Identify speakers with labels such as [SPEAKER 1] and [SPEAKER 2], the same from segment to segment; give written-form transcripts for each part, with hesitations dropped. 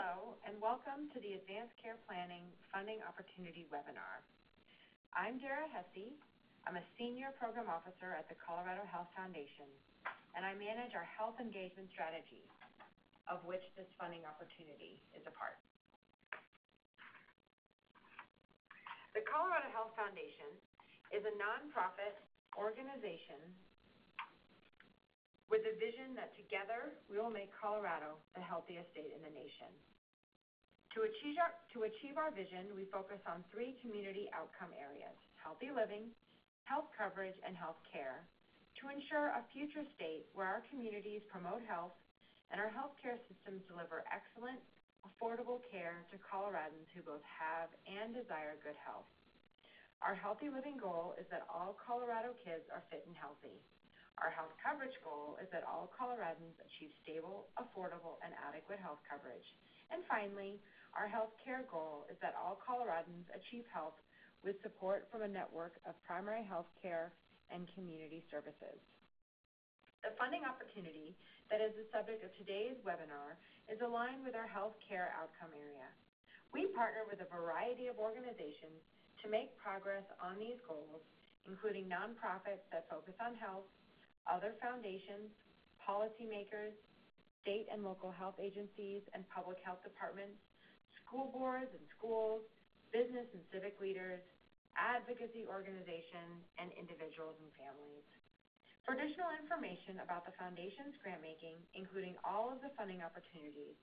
[SPEAKER 1] Hello, and welcome to the Advanced Care Planning Funding Opportunity webinar. I'm Dara Hesse. I'm a Senior Program Officer at the Colorado Health Foundation, and I manage our health engagement strategy, of which this funding opportunity is a part. The Colorado Health Foundation is a nonprofit organization with a vision that together we will make Colorado the healthiest state in the nation. To achieve our vision, we focus on 3 community outcome areas: healthy living, health coverage, and health care, to ensure a future state where our communities promote health and our healthcare systems deliver excellent, affordable care to Coloradans who both have and desire good health. Our healthy living goal is that all Colorado kids are fit and healthy. Our health coverage goal is that all Coloradans achieve stable, affordable, and adequate health coverage. And finally, our health care goal is that all Coloradans achieve health with support from a network of primary health care and community services. The funding opportunity that is the subject of today's webinar is aligned with our health care outcome area. We partner with a variety of organizations to make progress on these goals, including nonprofits that focus on health, other foundations, policymakers, state and local health agencies and public health departments, school boards and schools, business and civic leaders, advocacy organizations, and individuals and families. For additional information about the Foundation's grant making, including all of the funding opportunities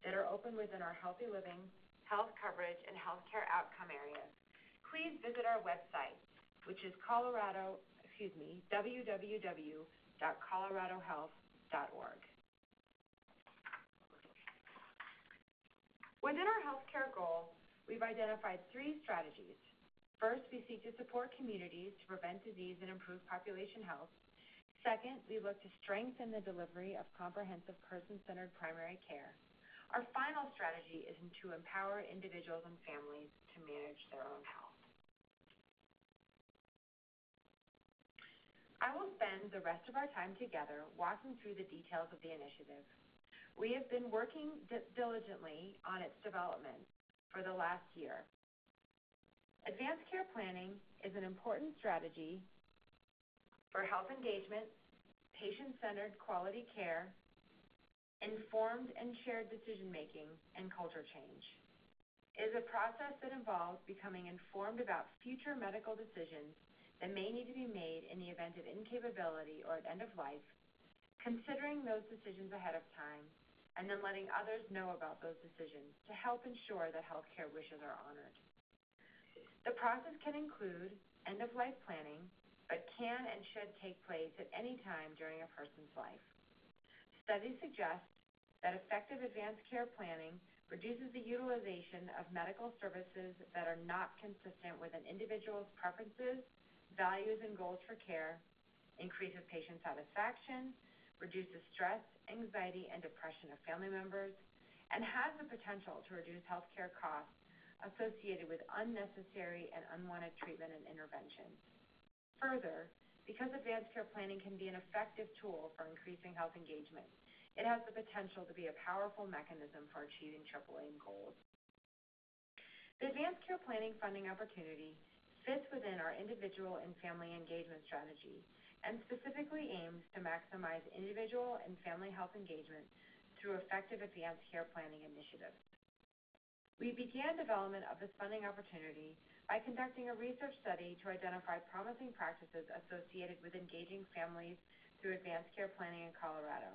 [SPEAKER 1] that are open within our healthy living, health coverage, and healthcare outcome areas, please visit our website, which is www.coloradohealth.org. Within our healthcare goal, we've identified 3 strategies. First, we seek to support communities to prevent disease and improve population health. Second, we look to strengthen the delivery of comprehensive person-centered primary care. Our final strategy is to empower individuals and families to manage their own health. I will spend the rest of our time together walking through the details of the initiative. We have been working diligently on its development for the last year. Advanced care planning is an important strategy for health engagement, patient-centered quality care, informed and shared decision-making, and culture change. It is a process that involves becoming informed about future medical decisions that may need to be made in the event of incapability or at end of life, considering those decisions ahead of time, and then letting others know about those decisions to help ensure that healthcare wishes are honored. The process can include end-of-life planning, but can and should take place at any time during a person's life. Studies suggest that effective advanced care planning reduces the utilization of medical services that are not consistent with an individual's preferences, values, and goals for care, increases patient satisfaction, reduces stress, anxiety, and depression of family members, and has the potential to reduce healthcare costs associated with unnecessary and unwanted treatment and interventions. Further, because advanced care planning can be an effective tool for increasing health engagement, it has the potential to be a powerful mechanism for achieving AAA goals. The advanced care planning funding opportunity fits within our individual and family engagement strategy and specifically aims to maximize individual and family health engagement through effective advanced care planning initiatives. We began development of this funding opportunity by conducting a research study to identify promising practices associated with engaging families through advanced care planning in Colorado.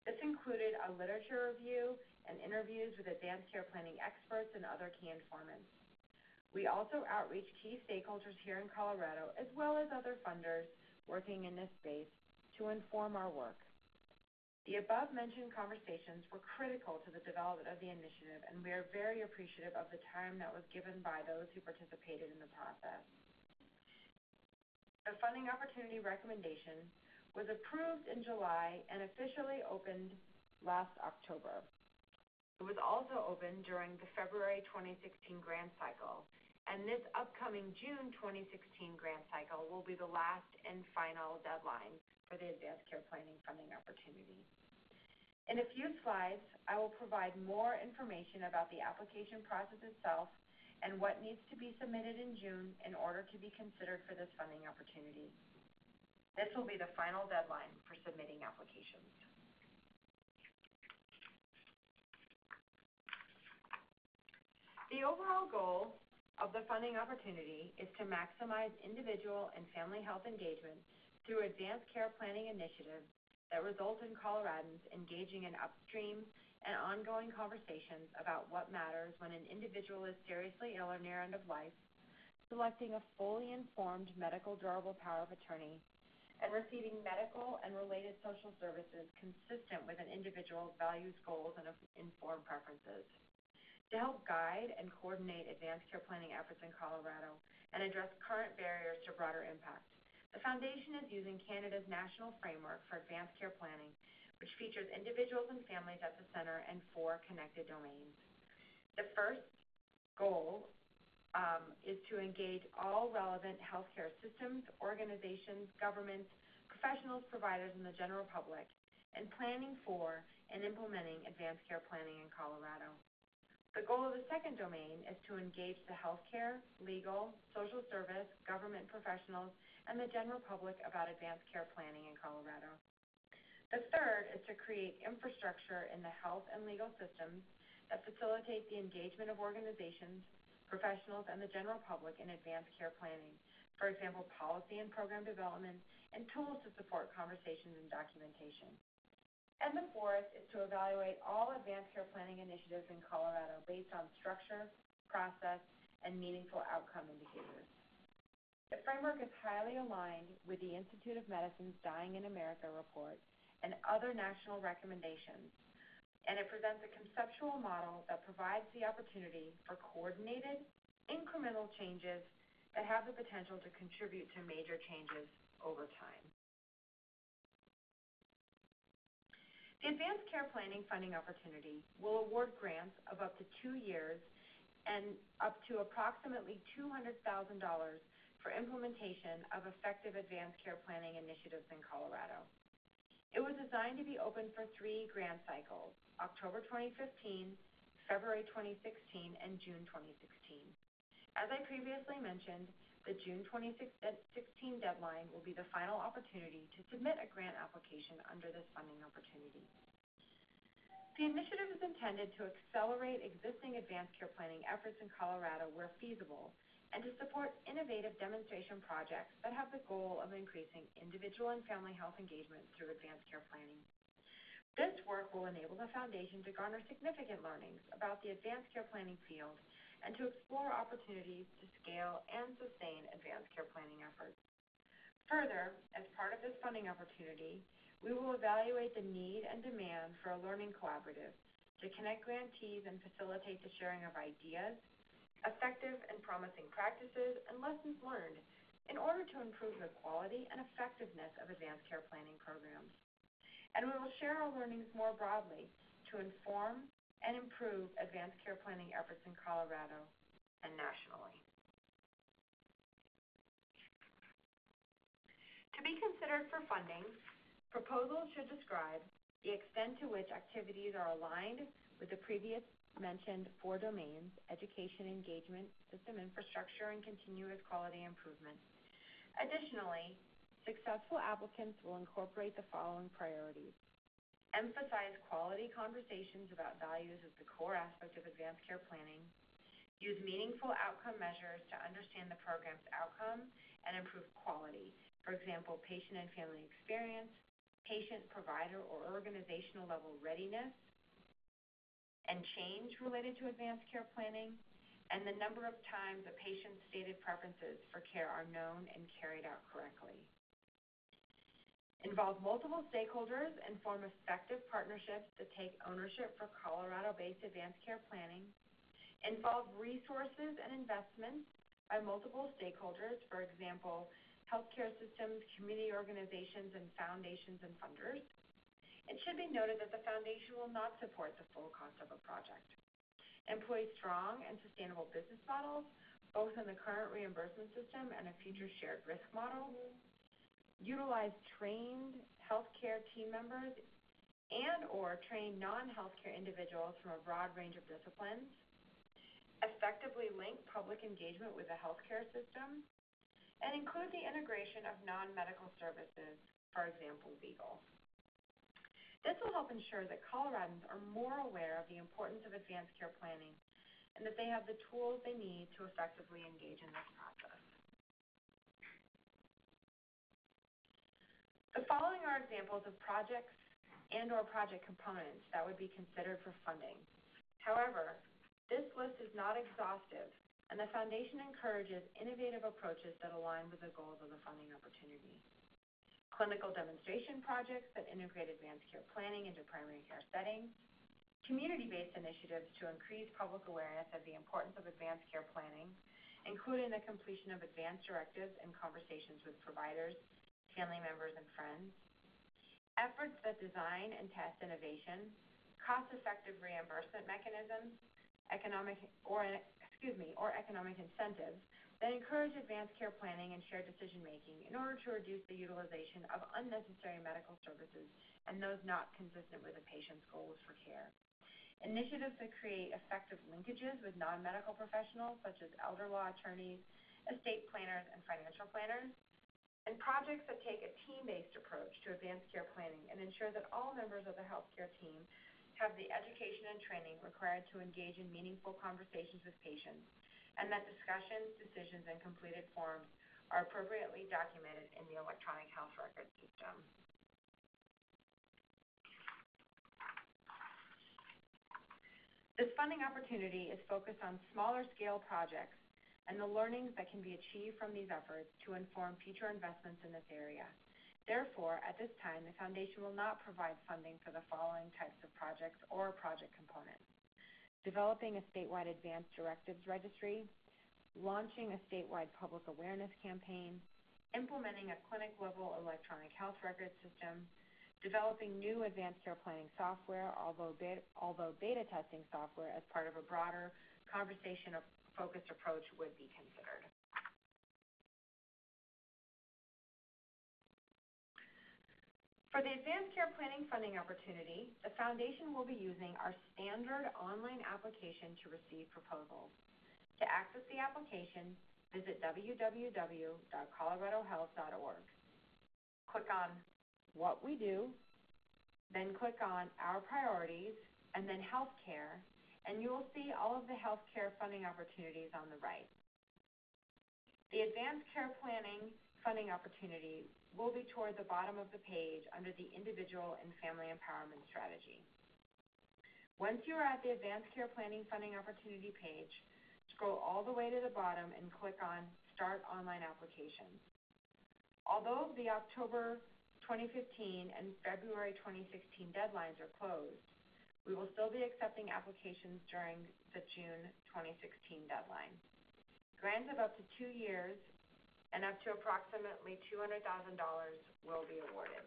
[SPEAKER 1] This included a literature review and interviews with advanced care planning experts and other key informants. We also outreach key stakeholders here in Colorado, as well as other funders working in this space, to inform our work. The above-mentioned conversations were critical to the development of the initiative, and we are very appreciative of the time that was given by those who participated in the process. The funding opportunity recommendation was approved in July and officially opened last October. It was also open during the February 2016 grant cycle, and this upcoming June 2016 grant cycle will be the last and final deadline for the advanced care planning funding opportunity. In a few slides, I will provide more information about the application process itself and what needs to be submitted in June in order to be considered for this funding opportunity. This will be the final deadline for submitting applications. The overall goal of the funding opportunity is to maximize individual and family health engagement through advanced care planning initiatives that result in Coloradans engaging in upstream and ongoing conversations about what matters when an individual is seriously ill or near end of life, selecting a fully informed medical durable power of attorney, and receiving medical and related social services consistent with an individual's values, goals, and informed preferences. To help guide and coordinate advanced care planning efforts in Colorado and address current barriers to broader impact, the Foundation is using Canada's National Framework for Advanced Care Planning, which features individuals and families at the center and 4 connected domains. The first goal is to engage all relevant healthcare systems, organizations, governments, professionals, providers, and the general public in planning for and implementing advanced care planning in Colorado. The goal of the second domain is to engage the healthcare, legal, social service, government professionals, and the general public about advanced care planning in Colorado. The third is to create infrastructure in the health and legal systems that facilitate the engagement of organizations, professionals, and the general public in advanced care planning, for example, policy and program development, and tools to support conversations and documentation. And the fourth is to evaluate all advanced care planning initiatives in Colorado based on structure, process, and meaningful outcome indicators. The framework is highly aligned with the Institute of Medicine's Dying in America report and other national recommendations, and it presents a conceptual model that provides the opportunity for coordinated, incremental changes that have the potential to contribute to major changes over time. The Advanced Care Planning Funding Opportunity will award grants of up to 2 years and up to approximately $200,000 for implementation of effective advanced care planning initiatives in Colorado. It was designed to be open for 3 grant cycles, October 2015, February 2016, and June 2016. As I previously mentioned, the June 2016 deadline will be the final opportunity to submit a grant application under this funding opportunity. The initiative is intended to accelerate existing advanced care planning efforts in Colorado where feasible and to support innovative demonstration projects that have the goal of increasing individual and family health engagement through advanced care planning. This work will enable the Foundation to garner significant learnings about the advanced care planning field and to explore opportunities to scale and sustain advanced care planning efforts. Further, as part of this funding opportunity, we will evaluate the need and demand for a learning collaborative to connect grantees and facilitate the sharing of ideas, effective and promising practices, and lessons learned in order to improve the quality and effectiveness of advanced care planning programs. And we will share our learnings more broadly to inform and improve advanced care planning efforts in Colorado and nationally. To be considered for funding, proposals should describe the extent to which activities are aligned with the previous mentioned 4 domains: education, engagement, system infrastructure, and continuous quality improvement. Additionally, successful applicants will incorporate the following priorities: emphasize quality conversations about values as the core aspect of advanced care planning, use meaningful outcome measures to understand the program's outcome and improve quality, for example, patient and family experience, patient, provider, or organizational level readiness, and change related to advanced care planning, and the number of times a patient's stated preferences for care are known and carried out correctly. Involve multiple stakeholders and form effective partnerships that take ownership for Colorado-based advanced care planning. Involve resources and investments by multiple stakeholders, for example, healthcare systems, community organizations, and foundations and funders. It should be noted that the Foundation will not support the full cost of a project. Employ strong and sustainable business models, both in the current reimbursement system and a future shared risk model. Utilize trained healthcare team members and/or train non-healthcare individuals from a broad range of disciplines, effectively link public engagement with the healthcare system, and include the integration of non-medical services, for example, legal. This will help ensure that Coloradans are more aware of the importance of advanced care planning and that they have the tools they need to effectively engage in this process. The following are examples of projects and/or project components that would be considered for funding. However, this list is not exhaustive, and the Foundation encourages innovative approaches that align with the goals of the funding opportunity. Clinical demonstration projects that integrate advanced care planning into primary care settings, community-based initiatives to increase public awareness of the importance of advanced care planning, including the completion of advanced directives and conversations with providers, family members, and friends, efforts that design and test innovation, cost-effective reimbursement mechanisms, economic incentives that encourage advanced care planning and shared decision-making in order to reduce the utilization of unnecessary medical services and those not consistent with a patient's goals for care. Initiatives that create effective linkages with non-medical professionals such as elder law attorneys, estate planners, and financial planners, and projects that take a team-based approach to advanced care planning and ensure that all members of the healthcare team have the education and training required to engage in meaningful conversations with patients, and that discussions, decisions, and completed forms are appropriately documented in the electronic health record system. This funding opportunity is focused on smaller scale projects and the learnings that can be achieved from these efforts to inform future investments in this area. Therefore, at this time, the Foundation will not provide funding for the following types of projects or project components: developing a statewide advanced directives registry, launching a statewide public awareness campaign, implementing a clinic-level electronic health record system, developing new advanced care planning software, although beta testing software as part of a broader conversation-focused approach would be considered. For the advanced care planning funding opportunity, the Foundation will be using our standard online application to receive proposals. To access the application, visit www.coloradohealth.org. Click on What We Do, then click on Our Priorities, and then Healthcare, and you will see all of the healthcare funding opportunities on the right. The advanced care planning funding opportunity will be toward the bottom of the page under the Individual and Family Empowerment Strategy. Once you are at the Advanced Care Planning Funding Opportunity page, scroll all the way to the bottom and click on Start Online Applications. Although the October 2015 and February 2016 deadlines are closed, we will still be accepting applications during the June 2016 deadline. Grants of up to 2 years and up to approximately $200,000 will be awarded.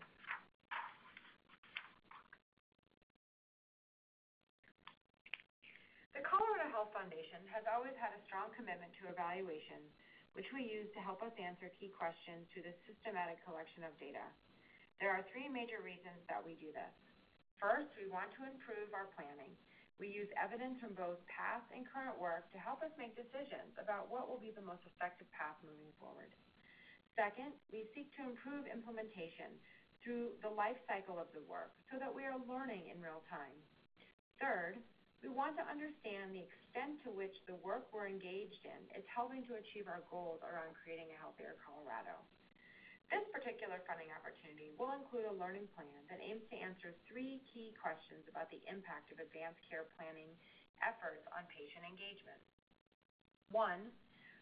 [SPEAKER 1] The Colorado Health Foundation has always had a strong commitment to evaluation, which we use to help us answer key questions through the systematic collection of data. There are 3 major reasons that we do this. First, we want to improve our planning. We use evidence from both past and current work to help us make decisions about what will be the most effective path moving forward. Second, we seek to improve implementation through the life cycle of the work so that we are learning in real time. Third, we want to understand the extent to which the work we're engaged in is helping to achieve our goals around creating a healthier Colorado. This particular funding opportunity will include a learning plan that aims to answer 3 key questions about the impact of advanced care planning efforts on patient engagement. 1,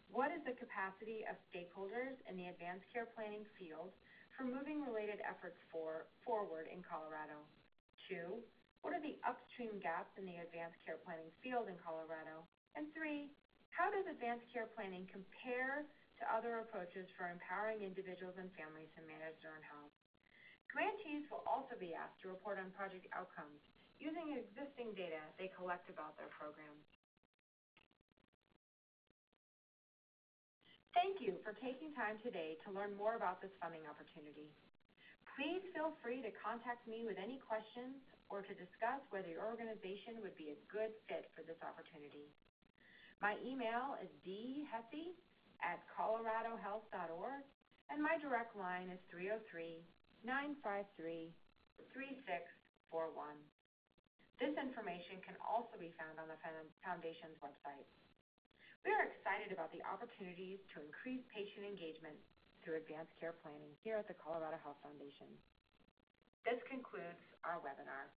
[SPEAKER 1] what is the capacity of stakeholders in the advanced care planning field for moving related efforts forward in Colorado? 2, what are the upstream gaps in the advanced care planning field in Colorado? And 3, how does advanced care planning compare to other approaches for empowering individuals and families to manage their own health? Grantees will also be asked to report on project outcomes using existing data they collect about their programs. Thank you for taking time today to learn more about this funding opportunity. Please feel free to contact me with any questions or to discuss whether your organization would be a good fit for this opportunity. My email is dhesse@coloradohealth.org, and my direct line is 303-953-3641. This information can also be found on the Foundation's website. We are excited about the opportunities to increase patient engagement through advanced care planning here at the Colorado Health Foundation. This concludes our webinar.